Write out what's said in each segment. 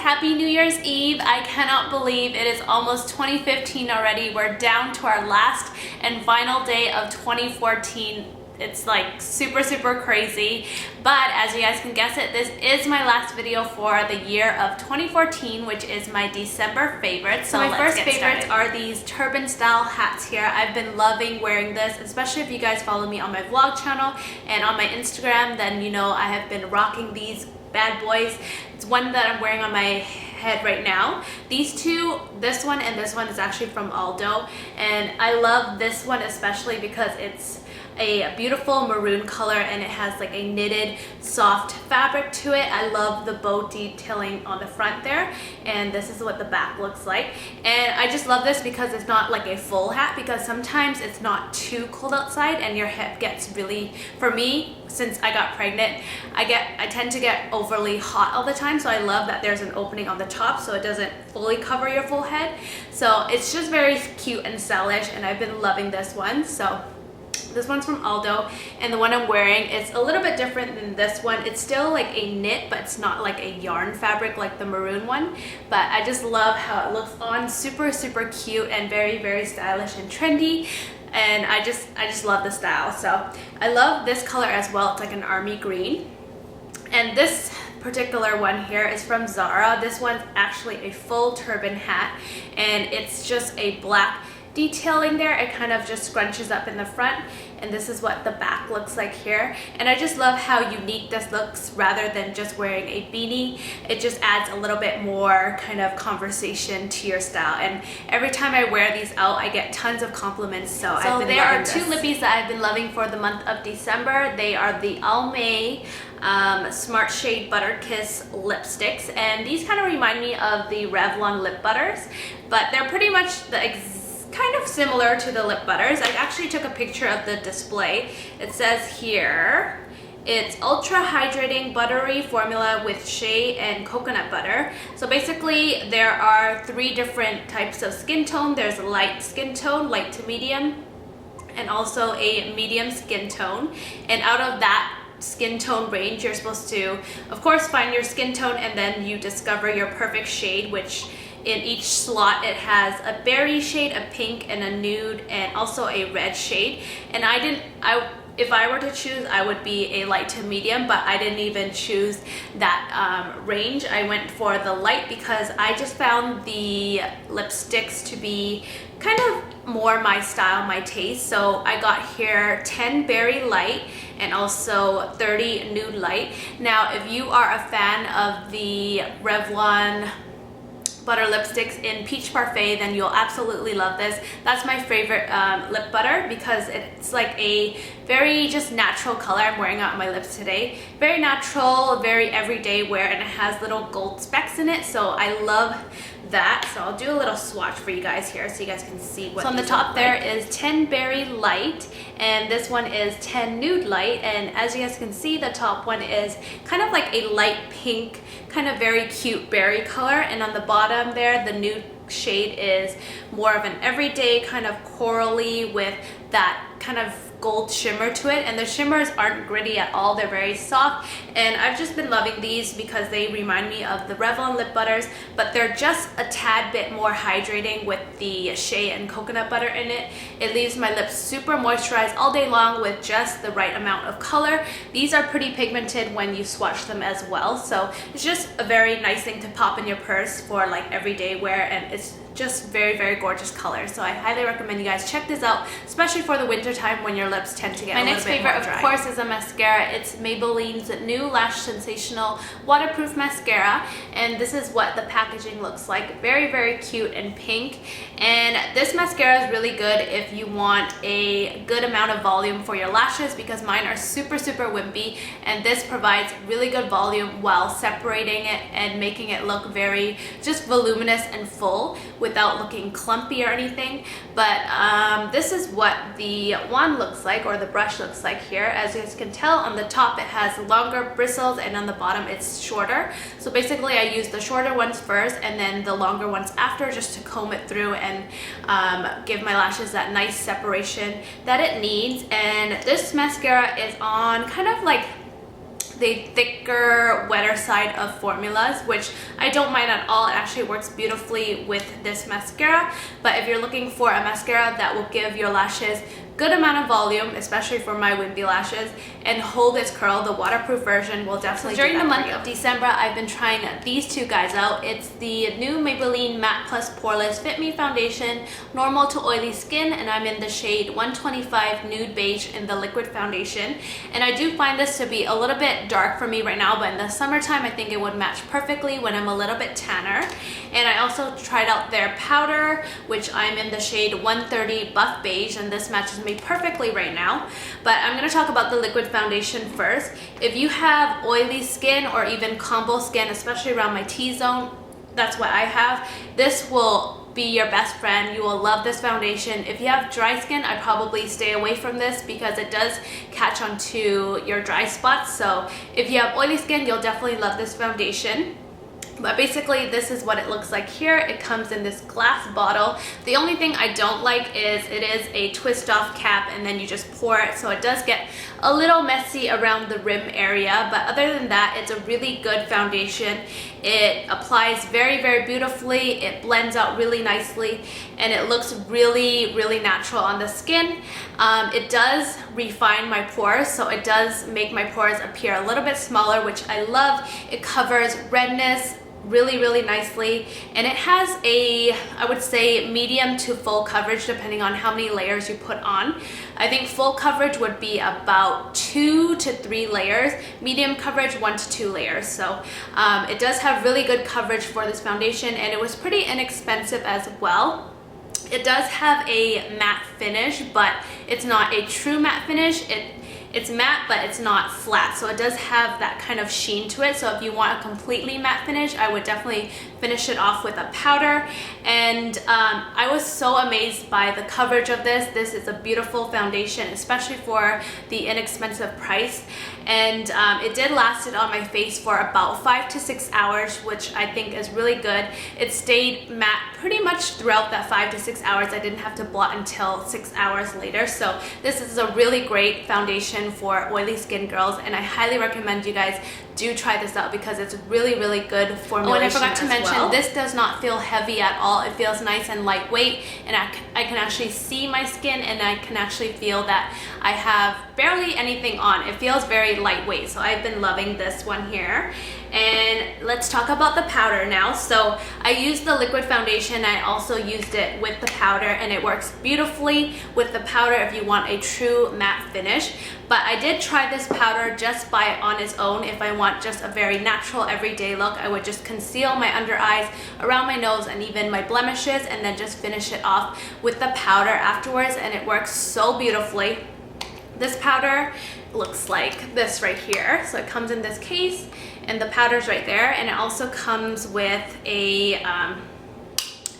Happy New Year's Eve. I cannot believe it is almost 2015 already. We're down to our last and final day of 2014. It's like super crazy, but as you guys can guess it, this is my last video for the year of 2014, which is my December favorite. So my first favorites are these turban style hats here. I've been loving wearing this, especially if you guys follow me on my vlog channel and on my Instagram, then you know I have been rocking these bad boys. It's one that I'm wearing on my head right now. These two, this one and this one, is actually from Aldo, and I love this one especially because it's a beautiful maroon color and it has like a knitted soft fabric to it. I love the bow detailing on the front there, and this is what the back looks like. And I just love this because it's not like a full hat, because sometimes it's not too cold outside and your head gets really, for me, since I got pregnant, I tend to get overly hot all the time, so I love that there's an opening on the top so it doesn't fully cover your full head. So it's just very cute and stylish, and I've been loving this one. So this one's from Aldo, and the one I'm wearing is a little bit different than this one. It's still like a knit, but it's not like a yarn fabric like the maroon one. But I just love how it looks on. Super cute and very stylish and trendy. And I just love the style. So I love this color as well. It's like an army green. And this particular one here is from Zara. This one's actually a full turban hat, and it's just a black detailing there. It kind of just scrunches up in the front, and this is what the back looks like here. And I just love how unique this looks rather than just wearing a beanie. It just adds a little bit more kind of conversation to your style, and every time I wear these out I get tons of compliments. So there are two lippies that I've been loving for the month of December. They are the Almay Smart Shade Butter Kiss lipsticks, and these kind of remind me of the Revlon lip butters, but they're pretty much the kind of similar to the lip butters. I actually took a picture of the display. It says here it's ultra hydrating buttery formula with shea and coconut butter. So basically there are 3 different types of skin tone. There's a light skin tone, light to medium, and also a medium skin tone. And out of that skin tone range, you're supposed to of course find your skin tone, and then you discover your perfect shade, which in each slot it has a berry shade, a pink, and a nude, and also a red shade. And if I were to choose, I would be a light to medium, but I didn't even choose that range. I went for the light because I just found the lipsticks to be kind of more my style, my taste. So I got here 10 berry light and also 30 nude light. Now if you are a fan of the Revlon butter lipsticks in Peach Parfait, then you'll absolutely love this. That's my favorite lip butter because it's like a very just natural color. I'm wearing it on my lips today. Very natural, very everyday wear, and it has little gold specks in it, so I love that. So I'll do a little swatch for you guys here so you guys can see what. So on the top there is 10 berry light, and this one is 10 nude light, and as you guys can see, the top one is kind of like a light pink, kind of very cute berry color, and on the bottom there the nude shade is more of an everyday kind of corally with that kind of gold shimmer to it, and the shimmers aren't gritty at all. They're very soft, and I've just been loving these because they remind me of the Revlon lip butters, but they're just a tad bit more hydrating with the shea and coconut butter in it. It leaves my lips super moisturized all day long with just the right amount of color. These are pretty pigmented when you swatch them as well, so it's just a very nice thing to pop in your purse for like everyday wear, and it's just very gorgeous color. So I highly recommend you guys check this out, especially for the winter time when your lips tend to get a little bit more dry. My next favorite, of course, is a mascara. It's Maybelline's new Lash Sensational Waterproof Mascara, and this is what the packaging looks like. Very cute and pink, and this mascara is really good if you want a good amount of volume for your lashes, because mine are super wimpy, and this provides really good volume while separating it and making it look very just voluminous and full without looking clumpy or anything. But this is what the wand looks like, or the brush looks like here. As you guys can tell, on the top it has longer bristles, and on the bottom it's shorter. So basically I use the shorter ones first and then the longer ones after, just to comb it through and give my lashes that nice separation that it needs. And this mascara is on kind of like the thicker, wetter side of formulas, which I don't mind at all. It actually works beautifully with this mascara. But if you're looking for a mascara that will give your lashes good amount of volume, especially for my wimpy lashes, and hold its curl, the waterproof version will definitely do that. During the month of December, I've been trying these two guys out. It's the new Maybelline Matte Plus Poreless Fit Me Foundation, normal to oily skin, and I'm in the shade 125 Nude Beige in the liquid foundation. And I do find this to be a little bit dark for me right now, but in the summertime, I think it would match perfectly when I'm a little bit tanner. And I also tried out their powder, which I'm in the shade 130 Buff Beige, and this matches me perfectly right now. But I'm going to talk about the liquid foundation first. If you have oily skin or even combo skin, especially around my T-zone, that's what I have, this will be your best friend. You will love this foundation. If you have dry skin, I probably stay away from this because it does catch onto your dry spots. So if you have oily skin, you'll definitely love this foundation. But basically, this is what it looks like here. It comes in this glass bottle. The only thing I don't like is it is a twist off cap and then you just pour it. So it does get a little messy around the rim area. But other than that, it's a really good foundation. It applies very, very beautifully. It blends out really nicely and it looks really, really natural on the skin. It does refine my pores, so it does make my pores appear a little bit smaller, which I love. It covers redness really, really nicely, and it has a, I would say, medium to full coverage depending on how many layers you put on. I think full coverage would be about 2 to 3 layers, medium coverage 1 to 2 layers. So it does have really good coverage for this foundation, and it was pretty inexpensive as well. It does have a matte finish, but it's not a true matte finish. It's matte, but it's not flat, so it does have that kind of sheen to it. So if you want a completely matte finish, I would definitely finish it off with a powder. And I was so amazed by the coverage of this. This is a beautiful foundation, especially for the inexpensive price. And it did last it on my face for about 5 to 6 hours, which I think is really good. It stayed matte pretty much throughout that 5 to 6 hours. I didn't have to blot until 6 hours later. So this is a really great foundation for oily skin girls, and I highly recommend you guys do try this out because it's really, really good formulation. Oh, and I forgot to mention, this does not feel heavy at all. It feels nice and lightweight, and I can actually see my skin, and I can actually feel that I have barely anything on. It feels very lightweight, so I've been loving this one here. And let's talk about the powder now. So I used the liquid foundation. I also used it with the powder, and it works beautifully with the powder if you want a true matte finish. But I did try this powder just by on its own. If I want just a very natural everyday look, I would just conceal my under eyes, around my nose, and even my blemishes, and then just finish it off with the powder afterwards, and it works so beautifully. This powder looks like this right here. So it comes in this case, and the powder's right there, and it also comes with a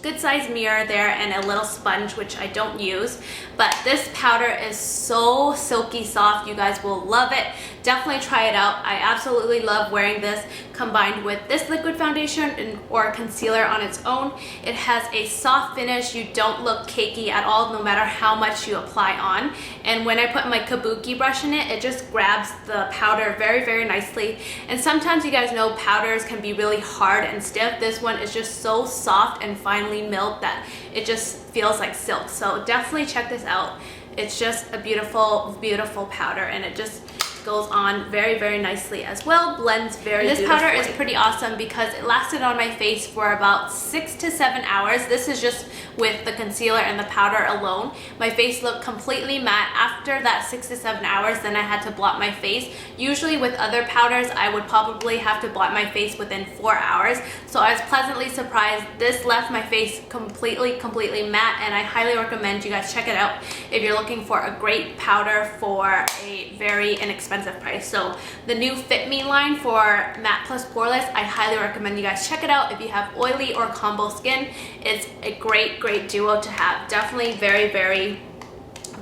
good sized mirror there and a little sponge, which I don't use. But this powder is so silky soft. You guys will love it. Definitely try it out. I absolutely love wearing this combined with this liquid foundation or concealer on its own. It has a soft finish. You don't look cakey at all, no matter how much you apply on. And when I put my kabuki brush in it, it just grabs the powder very, very nicely. And sometimes, you guys know, powders can be really hard and stiff. This one is just so soft and finely milled that it just feels like silk. So definitely check this out. It's just a beautiful, beautiful powder, and it just goes on very, very nicely as well. Blends very beautifully. This powder is pretty awesome because it lasted on my face for about 6 to 7 hours. This is just with the concealer and the powder alone. My face looked completely matte after that 6 to 7 hours. Then I had to blot my face. Usually with other powders, I would probably have to blot my face within 4 hours. So I was pleasantly surprised. This left my face completely matte, and I highly recommend you guys check it out if you're looking for a great powder for a very inexpensive price. So the new Fit Me line for Matte Plus Poreless, I highly recommend you guys check it out if you have oily or combo skin. It's a great duo to have. Definitely very, very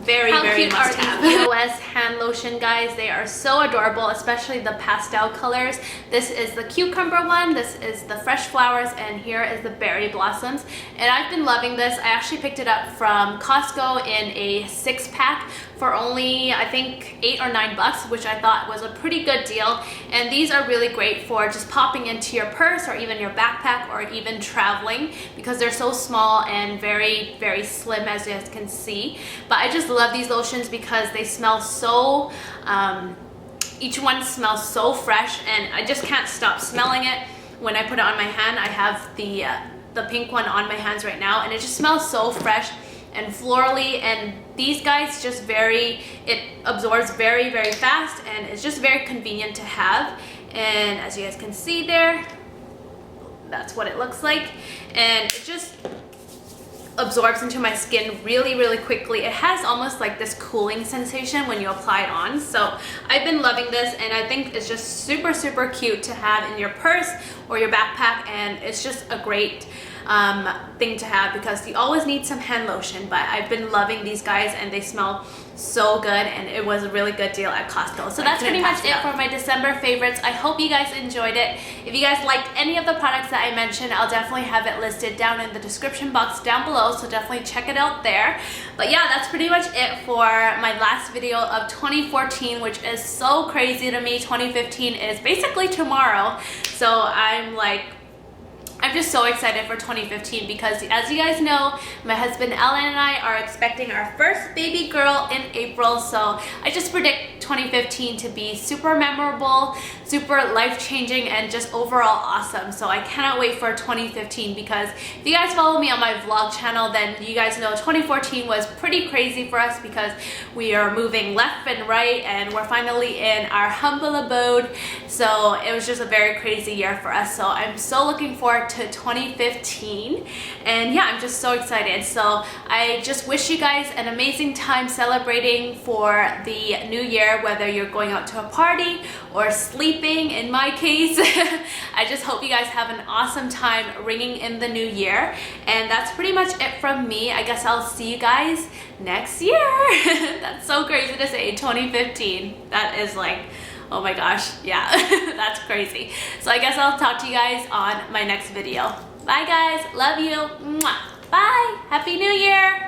very cute must are have. these poreless hand lotion, guys. They are so adorable, especially the pastel colors. This is the cucumber one, this is the fresh flowers, and here is the berry blossoms. And I've been loving this. I actually picked it up from Costco in a 6-pack for only, I think, $8 or $9, which I thought was a pretty good deal. And these are really great for just popping into your purse or even your backpack or even traveling, because they're so small and very, very slim, as you guys can see. But I just love these lotions because they smell so, each one smells so fresh, and I just can't stop smelling it. When I put it on my hand, I have the pink one on my hands right now, and it just smells so fresh and florally. And these guys just it absorbs very, very fast, and it's just very convenient to have. And as you guys can see there, that's what it looks like, and it just absorbs into my skin really, really quickly. It has almost like this cooling sensation when you apply it on. So I've been loving this, and I think it's just super, super cute to have in your purse or your backpack, and it's just a great thing to have because you always need some hand lotion. But I've been loving these guys, and they smell so good, and it was a really good deal at Costco. So that's pretty much it for my December favorites. I hope you guys enjoyed it. If you guys liked any of the products that I mentioned, I'll definitely have it listed down in the description box down below, so definitely check it out there. But yeah, that's pretty much it for my last video of 2014, which is so crazy to me. 2015 is basically tomorrow, so I'm just so excited for 2015 because, as you guys know, my husband Alan and I are expecting our first baby girl in April. So I just predict 2015 to be super memorable, super life-changing, and just overall awesome. So I cannot wait for 2015 because if you guys follow me on my vlog channel, then you guys know 2014 was pretty crazy for us because we are moving left and right, and we're finally in our humble abode. So it was just a very crazy year for us. So I'm so looking forward to 2015, and yeah, I'm just so excited. So I just wish you guys an amazing time celebrating for the new year, whether you're going out to a party or sleeping in my case. I just hope you guys have an awesome time ringing in the new year, and that's pretty much it from me. I guess I'll see you guys next year. That's so crazy to say, 2015. That is like, oh my gosh, yeah, that's crazy. So I guess I'll talk to you guys on my next video. Bye guys, love you. Mwah. Bye, Happy New Year.